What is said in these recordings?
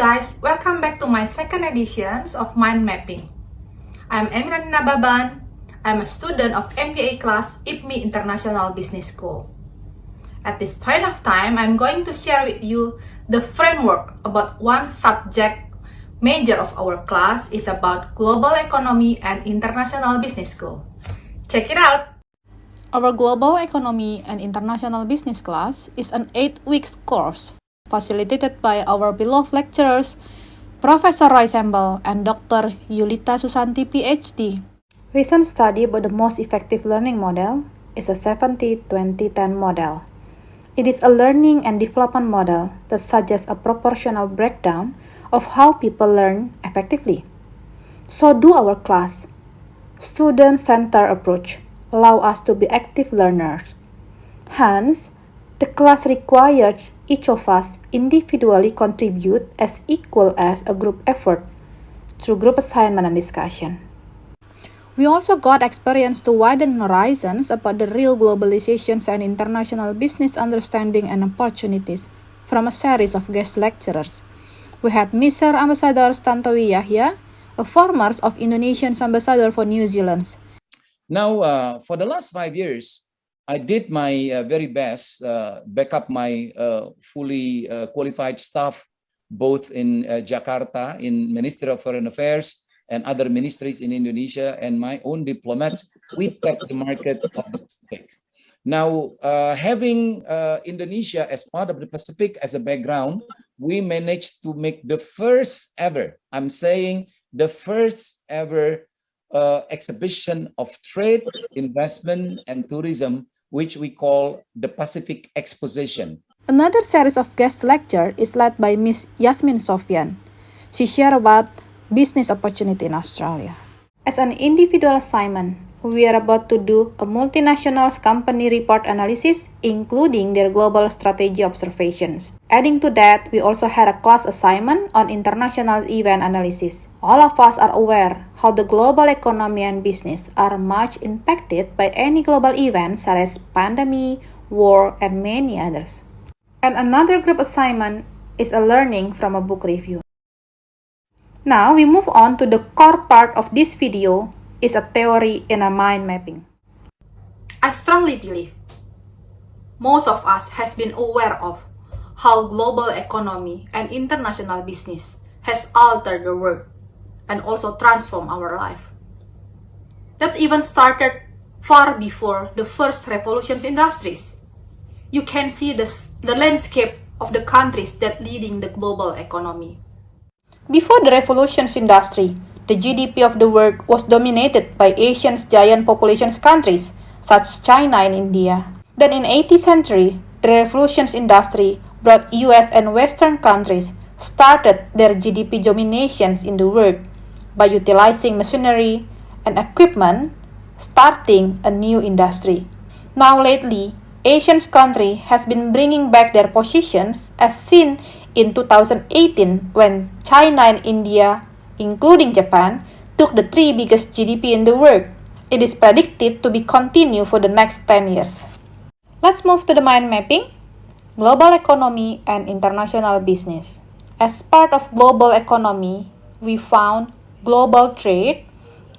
guys, welcome back to my second edition of Mind Mapping. I'm Emirana Nababan. I'm a student of MBA class IPMI International Business School. At this point of time, I'm going to share with you the framework about one subject major of our class is about Global Economy and International Business School. Check it out! Our Global Economy and International Business class is an 8-week course facilitated by our beloved lecturers, Professor Roy Sembel and Dr. Yulita Susanti, PhD. Recent study about the most effective learning model is a 70-20-10 model. It is a learning and development model that suggests a proportional breakdown of how people learn effectively. So do our class. Student-centered approach allow us to be active learners. Hence, the class requires each of us individually contribute as equal as a group effort through group assignment and discussion. We also got experience to widen horizons about the real globalizations and international business understanding and opportunities from a series of guest lecturers. We had Mr. Ambassador Stantowi Yahya, a former of Indonesian ambassador for New Zealand. Now, for the last 5 years, I did my very best, back up my fully qualified staff, both in Jakarta, in Ministry of Foreign Affairs, and other ministries in Indonesia, and my own diplomats. We tap the market of the Pacific. Now, having Indonesia as part of the Pacific as a background, we managed to make the first ever, I'm saying the first ever exhibition of trade, investment, and tourism, which we call the Pacific Exposition. Another series of guest lecture is led by Ms. Yasmin Sofyan. She shared about business opportunity in Australia. As an individual assignment, we are about to do a multinational company report analysis, including their global strategy observations. Adding to that, we also had a class assignment on international event analysis. All of us are aware how the global economy and business are much impacted by any global event such as pandemic, war, and many others. And another group assignment is a learning from a book review. Now we move on to the core part of this video, is a theory in a mind mapping. I strongly believe most of us has been aware of how global economy and international business has altered the world and also transformed our life. That's even started far before the first revolution's industries. You can see the landscape of the countries that leading the global economy. Before the revolution's industry, the GDP of the world was dominated by Asia's giant population countries such as China and India. Then in 18th century, the revolution's industry brought US and Western countries started their GDP dominations in the world by utilizing machinery and equipment, starting a new industry. Now lately, Asian country has been bringing back their positions as seen in 2018 when China and India, including Japan, took the 3 biggest GDP in the world. It is predicted to be continued for the next 10 years. Let's move to the mind mapping, global economy and international business. As part of global economy, we found global trade,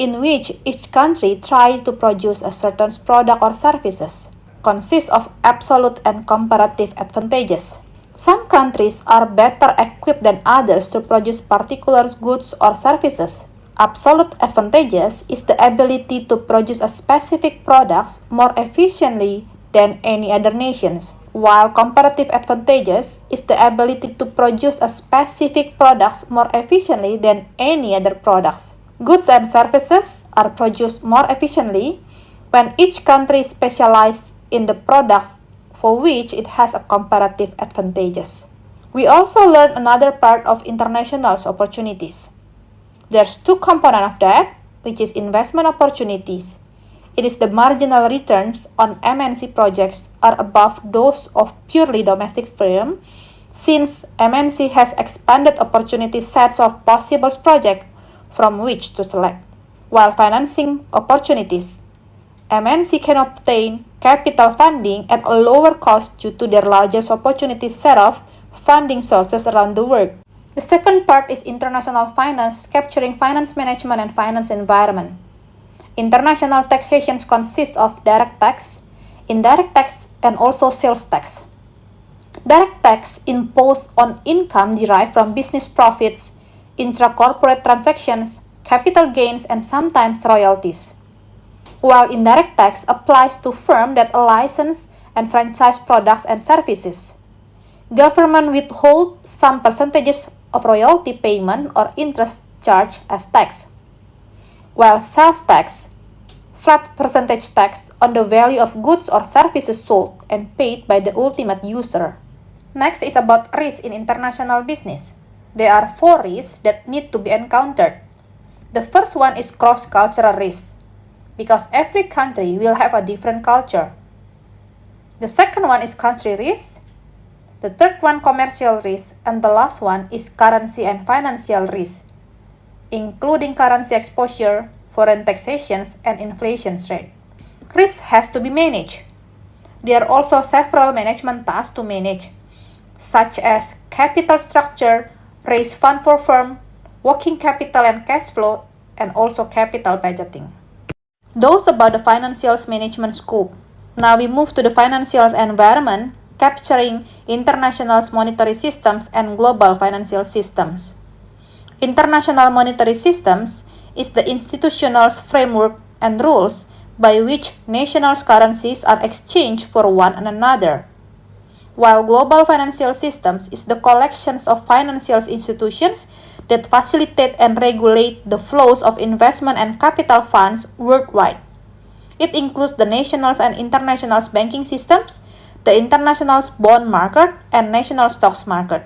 in which each country tries to produce a certain product or services, consists of absolute and comparative advantages. Some countries are better equipped than others to produce particular goods or services. Absolute advantages is the ability to produce a specific products more efficiently than any other nations, while comparative advantages is the ability to produce a specific products more efficiently than any other products. Goods and services are produced more efficiently when each country specializes in the products for which it has a comparative advantages. We also learned another part of international opportunities. There's 2 components of that, which is investment opportunities. It is the marginal returns on MNC projects are above those of purely domestic firm, since MNC has expanded opportunity sets of possible projects from which to select. While financing opportunities, MNC can obtain capital funding at a lower cost due to their largest opportunity set of funding sources around the world. The second part is international finance, capturing finance management and finance environment. International taxation consists of direct tax, indirect tax, and also sales tax. Direct tax imposed on income derived from business profits, intra-corporate transactions, capital gains, and sometimes royalties. While indirect tax applies to firms that license and franchise products and services. Government withhold some percentages of royalty payment or interest charge as tax. While sales tax, flat percentage tax on the value of goods or services sold and paid by the ultimate user. Next is about risk in international business. There are 4 risks that need to be encountered. The first one is cross-cultural risk, because every country will have a different culture. The second one is country risk. The third one commercial risk, and the last one is currency and financial risk, including currency exposure, foreign taxations, and inflation rate. Risk has to be managed. There are also several management tasks to manage, such as capital structure, raise fund for firm, working capital and cash flow, and also capital budgeting. Those about the financials management scope. Now we move to the financials environment, capturing international monetary systems and global financial systems. International monetary systems is the institutional framework and rules by which national currencies are exchanged for one another, while global financial systems is the collections of financial institutions that facilitate and regulate the flows of investment and capital funds worldwide. It includes the national and international banking systems, the international bond market, and national stocks market.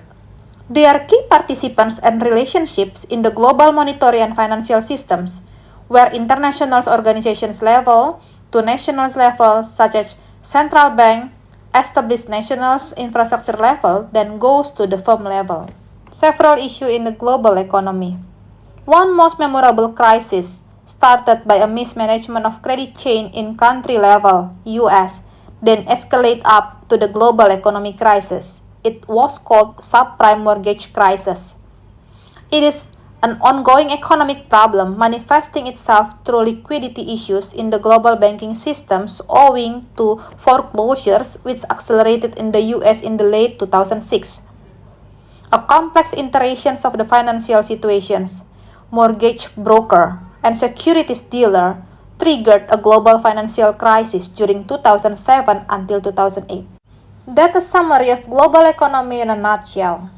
They are key participants and relationships in the global monetary and financial systems, where international organizations level to national level, such as central bank, established national infrastructure level, then goes to the firm level. Several issues in the global economy. One most memorable crisis started by a mismanagement of credit chain in country level, US, then escalate up to the global economic crisis. It was called subprime mortgage crisis. It is an ongoing economic problem manifesting itself through liquidity issues in the global banking systems owing to foreclosures which accelerated in the US in the late 2006. A complex interactions of the financial situations, mortgage broker, and securities dealer triggered a global financial crisis during 2007 until 2008. That's a summary of global economy in a nutshell.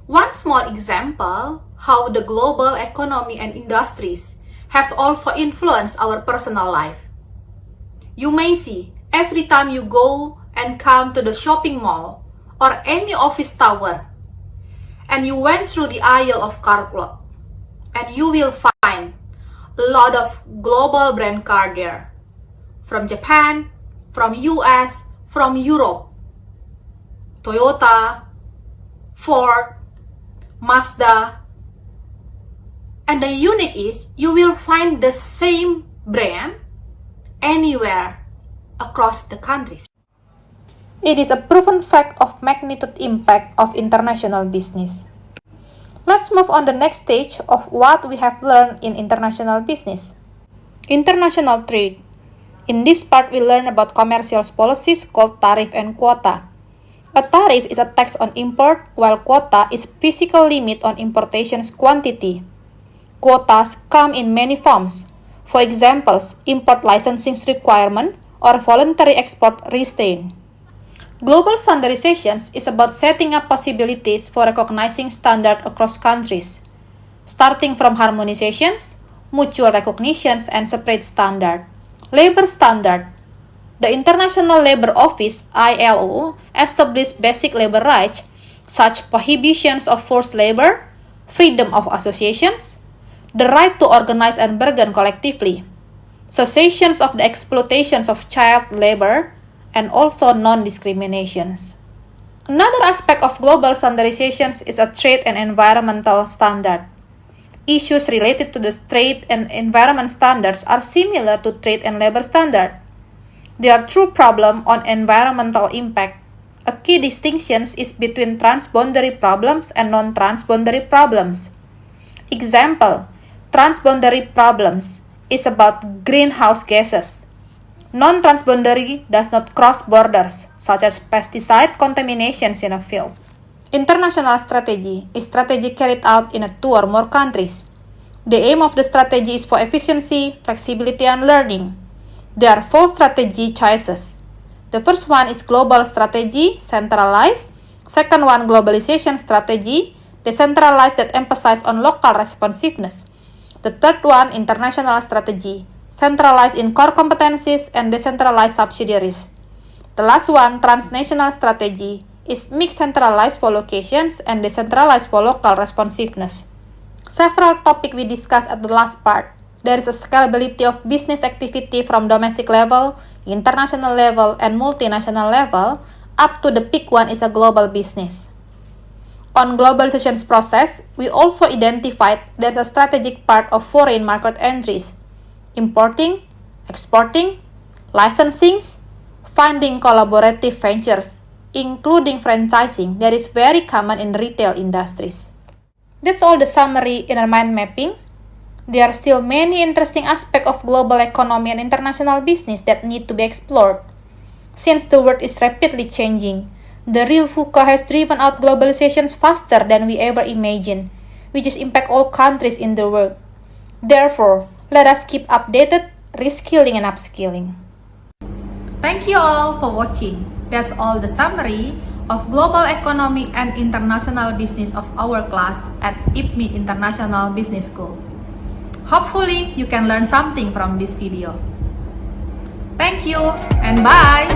One small example how the global economy and industries has also influenced our personal life. You may see every time you go and come to the shopping mall or any office tower and you went through the aisle of car lot and you will find a lot of global brand car there from Japan, from US, from Europe, Toyota, Ford, Mazda. And the unique is you will find the same brand anywhere across the countries. It is a proven fact of magnitude impact of international business. Let's move on the next stage of what we have learned in international business. International trade. In this part, we learn about commercial policies called tariff and quota. A tariff is a tax on import, while quota is physical limit on importation's quantity. Quotas come in many forms. For example, import licensing requirement or voluntary export restraint. Global standardization is about setting up possibilities for recognizing standards across countries, starting from harmonizations, mutual recognitions, and separate standard. Labor standard. The International Labour Office, ILO, established basic labor rights such prohibitions of forced labor, freedom of associations, the right to organize and bargain collectively, cessations of the exploitations of child labor, and also non-discriminations. Another aspect of global standardizations is a trade and environmental standard. Issues related to the trade and environment standards are similar to trade and labor standard. They are true problem on environmental impact, A key distinction is between transboundary problems and non-transboundary problems. Example, transboundary problems is about greenhouse gases. Non-transboundary does not cross borders, such as pesticide contaminations in a field. International strategy is strategy carried out in 2 or more countries. The aim of the strategy is for efficiency, flexibility, and learning. There are 4 strategy choices. The first one is global strategy, centralized. Second one, globalization strategy, decentralized that emphasize on local responsiveness. The third one, international strategy, centralized in core competencies and decentralized subsidiaries. The last one, transnational strategy, is mixed centralized for locations and decentralized for local responsiveness. Several topics we discussed at the last part. There is a scalability of business activity from domestic level, international level, and multinational level, up to the peak one is a global business. On globalization process, we also identified there's a strategic part of foreign market entries, importing, exporting, licensing, funding collaborative ventures, including franchising that is very common in retail industries. That's all the summary in our mind mapping. There are still many interesting aspects of global economy and international business that need to be explored. Since the world is rapidly changing, the real VUCA has driven out globalization faster than we ever imagined, which is impact all countries in the world. Therefore, let us keep updated, reskilling and upskilling. Thank you all for watching. That's all the summary of global economy and international business of our class at IPMI International Business School. Hopefully, you can learn something from this video. Thank you and bye!